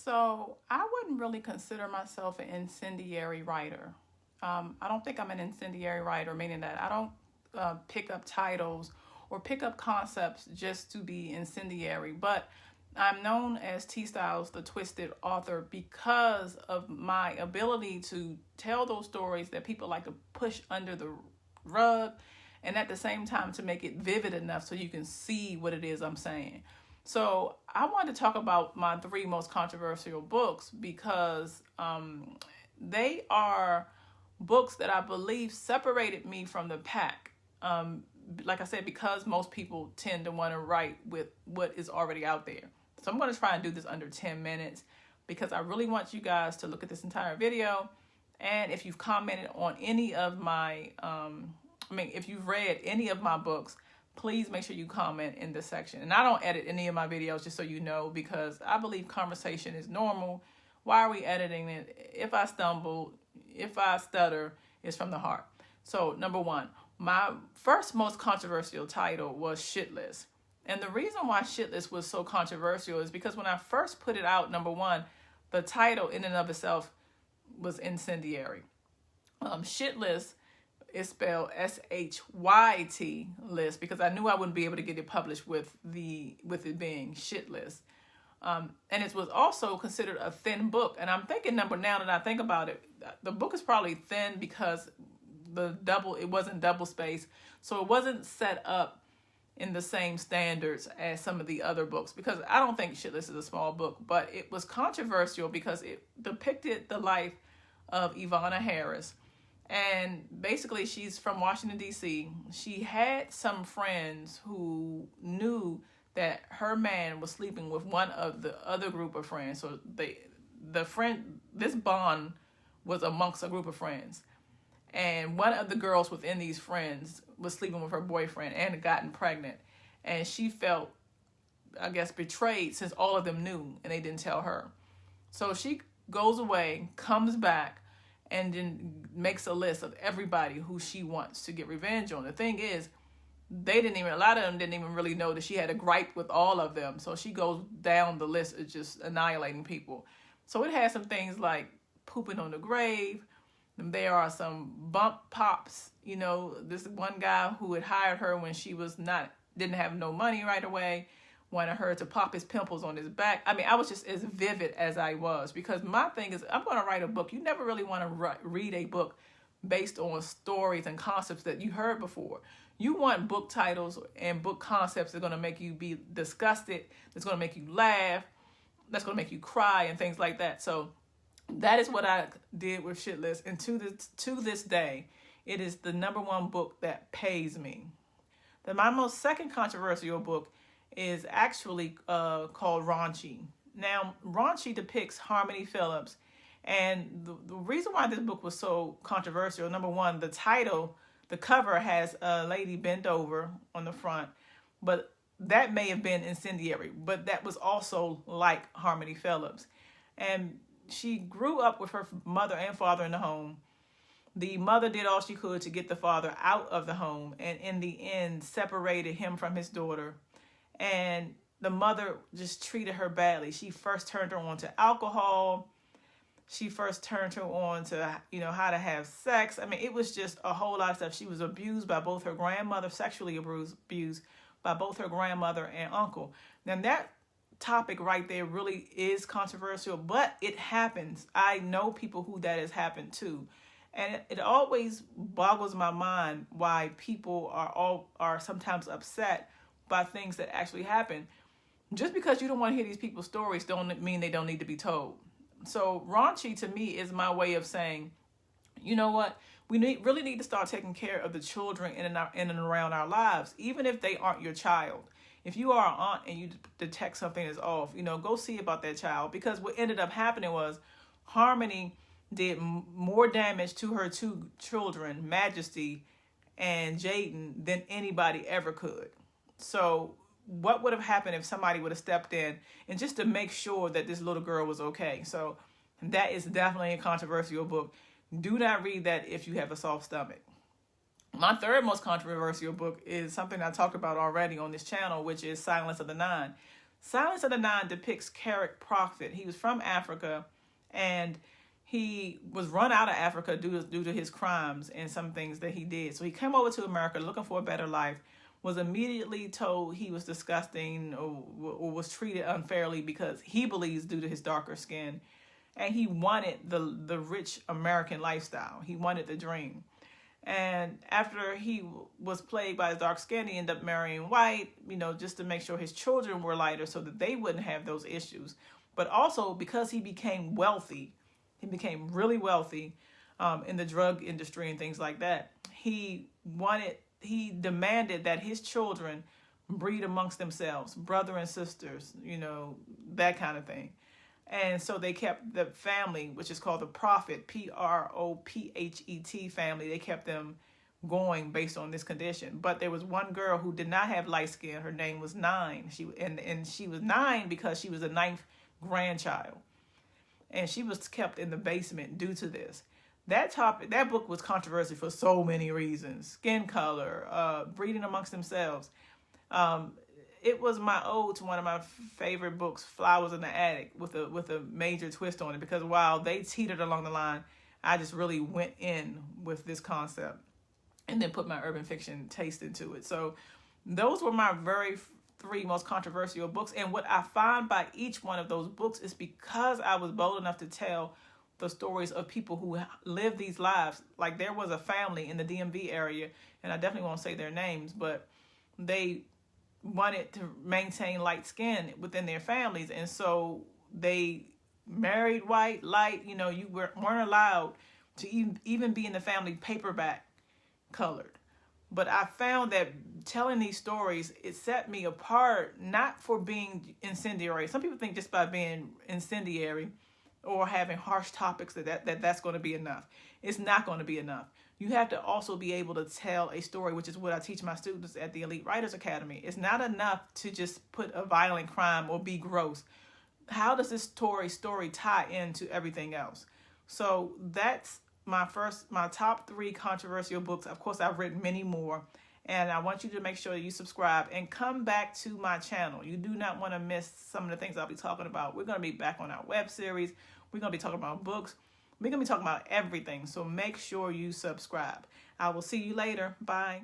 So I wouldn't really consider myself an incendiary writer. I don't think I'm an incendiary writer, meaning that I don't pick up titles or pick up concepts just to be incendiary. But I'm known as T Styles, the Twisted Author, because of my ability to tell those stories that people like to push under the rug, and at the same time to make it vivid enough so you can see what it is I'm saying. So I wanted to talk about my three most controversial books because they are books that I believe separated me from the pack. Like I said, because most people tend to want to write with what is already out there. So I'm going to try and do this under 10 minutes because I really want you guys to look at this entire video. And if you've commented on any of my, if you've read any of my books, please make sure you comment in this section. And I don't edit any of my videos, just so you know, because I believe conversation is normal. Why are we editing it? If I stumble, if I stutter, it's from the heart. So number one, my first most controversial title was Shyt List. And the reason why Shyt List was so controversial is because when I first put it out, number one, the title in and of itself was incendiary. Shyt List is spelled SHYT list because I knew I wouldn't be able to get it published with it being Shyt List. And it was also considered a thin book. And I'm thinking now that I think about it, the book is probably thin because it wasn't double spaced. So it wasn't set up in the same standards as some of the other books, because I don't think Shyt List is a small book, but it was controversial because it depicted the life of Ivana Harris. And basically she's from Washington, D.C. She had some friends who knew that her man was sleeping with one of the other group of friends. So this bond was amongst a group of friends. And one of the girls within these friends was sleeping with her boyfriend and had gotten pregnant. And she felt, I guess, betrayed since all of them knew and they didn't tell her. So she goes away, comes back, and then makes a list of everybody who she wants to get revenge on. The thing is, a lot of them didn't even really know that she had a gripe with all of them. So she goes down the list of just annihilating people. So it has some things like pooping on the grave. There are some bump pops. This one guy who had hired her when she didn't have no money right away, wanted her to pop his pimples on his back. I was just as vivid as I was, because my thing is, I'm going to write a book. You never really want to read a book based on stories and concepts that you heard before. You want book titles and book concepts that are going to make you be disgusted, that's going to make you laugh, that's going to make you cry and things like that. So that is what I did with Shyt List. And to this day, it is the number one book that pays me. My most second controversial book is actually called Raunchy. Now, Raunchy depicts Harmony Phillips. And the reason why this book was so controversial, number one, the cover has a lady bent over on the front, but that may have been incendiary, but that was also like Harmony Phillips. And she grew up with her mother and father in the home. The mother did all she could to get the father out of the home, and in the end separated him from his daughter. And the mother just treated her badly. She first turned her on to alcohol. She first turned her on to, how to have sex. It was just a whole lot of stuff. She was abused by both her grandmother, sexually abused by both her grandmother and uncle. Now that topic right there really is controversial, but it happens. I know people who that has happened to. And it always boggles my mind why people are sometimes upset by things that actually happen. Just because you don't want to hear these people's stories don't mean they don't need to be told. So Raunchy to me is my way of saying, you know what? We really need to start taking care of the children in and around our lives, even if they aren't your child. If you are an aunt and you detect something is off, go see about that child. Because what ended up happening was Harmony did more damage to her two children, Majesty and Jaden, than anybody ever could. So what would have happened if somebody would have stepped in and just to make sure that this little girl was okay? So that is definitely a controversial book. Do not read that if you have a soft stomach. My third most controversial book is something I talked about already on this channel, which is Silence of the Nine. Silence of the Nine depicts Carrick Prophet. He was from Africa, and he was run out of Africa due to his crimes and some things that he did. So he came over to America looking for a better life, was immediately told he was disgusting or was treated unfairly because he believes due to his darker skin. And he wanted the rich American lifestyle. He wanted the dream. And after he was plagued by his dark skin, he ended up marrying white, just to make sure his children were lighter so that they wouldn't have those issues. But also because he became wealthy, he became really wealthy in the drug industry and things like that. He demanded that his children breed amongst themselves, brother and sisters, that kind of thing. And so they kept the family, which is called the Prophet, Prophet family. They kept them going based on this condition. But there was one girl who did not have light skin. Her name was Nine. She was 9 because she was the 9th grandchild. And she was kept in the basement due to this. That book was controversial for so many reasons. Skin color, breeding amongst themselves. It was my ode to one of my favorite books, Flowers in the Attic, with a major twist on it, because while they teetered along the line, I just really went in with this concept and then put my urban fiction taste into it. So those were my very 3 most controversial books. And what I find by each one of those books is because I was bold enough to tell the stories of people who live these lives. Like there was a family in the DMV area, and I definitely won't say their names, but they wanted to maintain light skin within their families, and so they married white, light. You weren't allowed to even be in the family paperback colored. But I found that telling these stories, it set me apart, not for being incendiary. Some people think just by being incendiary or having harsh topics that's going to be enough. It's not going to be enough. You have to also be able to tell a story, which is what I teach my students at the Elite Writers Academy. It's not enough to just put a violent crime or be gross. How does this story tie into everything else? So that's my top 3 controversial books. Of course, I've written many more, and I want you to make sure that you subscribe and come back to my channel. You do not want to miss some of the things I'll be talking about. We're going to be back on our web series. We're going to be talking about books. We're going to be talking about everything. So make sure you subscribe. I will see you later. Bye.